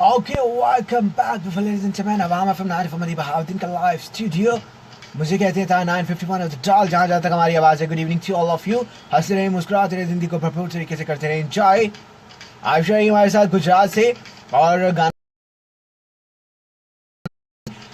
Okay, welcome back ladies and gentlemen. अब हम FM 9 Bahauddin का लाइव स्टूडियो मुझे कहते था 951 ऑफ द डाल जहाँ जहाँ तक हमारी आवाज़ है. Good evening to all of you. हंसते रहे, मुस्कुराते रहे, जिंदगी को भरपूर तरीके से करते रहे एंजॉय. आयशा रही हमारे साथ गुजरात से और गाना.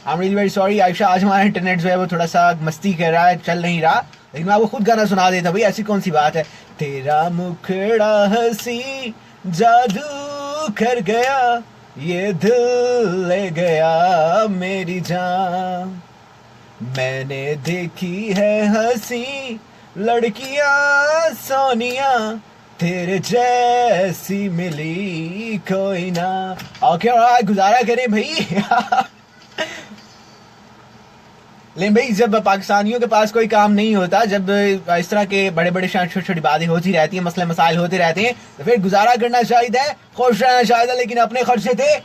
I am really very sorry Ayesha, आज हमारा इंटरनेट जो है वो थोड़ा सा मस्ती कर रहा है, चल नहीं रहा. लेकिन मैं आपको खुद गाना सुना देता भाई, ऐसी कौन सी बात है. तेरा मुखड़ा हंसी जादू कर गया, ये दिल ले गया मेरी जान. मैंने देखी है हंसी लड़कियां सोनिया, तेरे जैसी मिली कोई ना. ओके गुजारा करें भाई. लेकिन भाई जब पाकिस्तानियों के पास कोई काम नहीं होता, जब इस तरह के बड़े बड़े छोटी छोटी बातें होती रहती हैं, मसले मसाइल होते रहते हैं, तो फिर गुजारा करना चाहिए, खुश रहना चाहिए, लेकिन अपने खर्चे थे.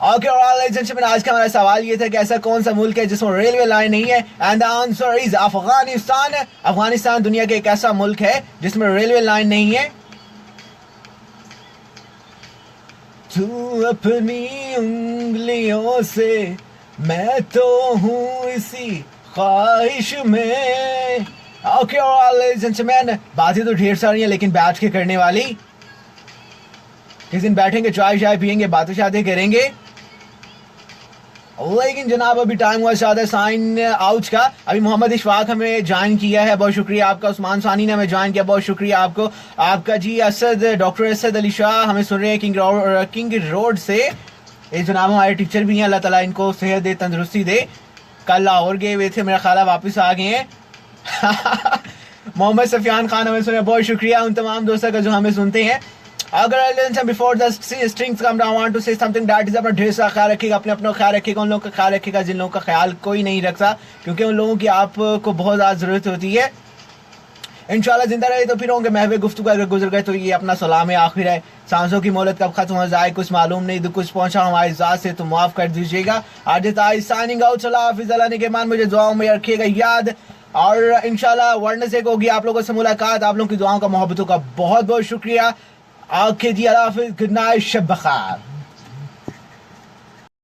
ओके आज का हमारा सवाल ये था कि ऐसा कौन सा मुल्क है जिसमें रेलवे लाइन नहीं है. And the answer is Afghanistan. Afghanistan दुनिया का एक ऐसा मुल्क है जिसमें रेलवे लाइन नहीं है. तू अपनी उंगलियों से, मैं तो हूँ इसी ख्वाहिश में. ओके बातें तो ढेर सारी हैं, लेकिन बैठ के करने वाली. किस दिन बैठेंगे, चाय चाय पियेंगे, बातें शातें करेंगे. लेकिन जनाब अभी टाइम हुआ ज्यादा साइन आउट का. अभी मोहम्मद इशफाक हमें ज्वाइन किया है, बहुत शुक्रिया आपका. उस्मान सानी ने हमें ज्वाइन किया, बहुत शुक्रिया आपको. आपका जी असद, डॉक्टर असद अली शाह हमें सुन रहे हैं किंग रोड से. ये जनाब हमारे टीचर भी हैं, अल्लाह ताला इनको सेहत दे, तंदुरुस्ती दे. कल लाहौर गए हुए थे, मेरा ख्याल है वापस आ गए हैं. मोहम्मद सफियान खान हमें सुने, बहुत शुक्रिया उन तमाम दोस्तों का जो हमें सुनते हैं. अगर before the strings come down, want to say something that is अपना ढेर सारा ख्याल रखिएगा, अपने अपना ख्याल रखिएगा, उन लोगों का ख्याल रखिएगा जिन लोगों का ख्याल कोई नहीं रखता, क्योंकि उन लोगों की आपको बहुत ज़्यादा ज़रूरत होती है. इंशाल्लाह जिंदा रहे तो फिर होंगे महवे गुफ्तगू. अगर गुजर गए तो ये अपना सलाम आखिर है. सांसों की मोहलत कब खत्म हो जाए कुछ मालूम नहीं, तो कुछ पहुंचा हमारी ज़ात से तो माफ़ कर दीजिएगा. आज साइनिंग आउट. हाफिज़ अल्लाह निगहबान, मुझे दुआओं में रखिएगा याद. और इंशाल्लाह वेडनेसडे को होगी आप लोगों से मुलाकात. आप लोगों की दुआओं का, मोहब्बतों का बहुत बहुत शुक्रिया. ओके जी, अल्लाह हाफिज़, गुड नाइट, शब बख़ैर.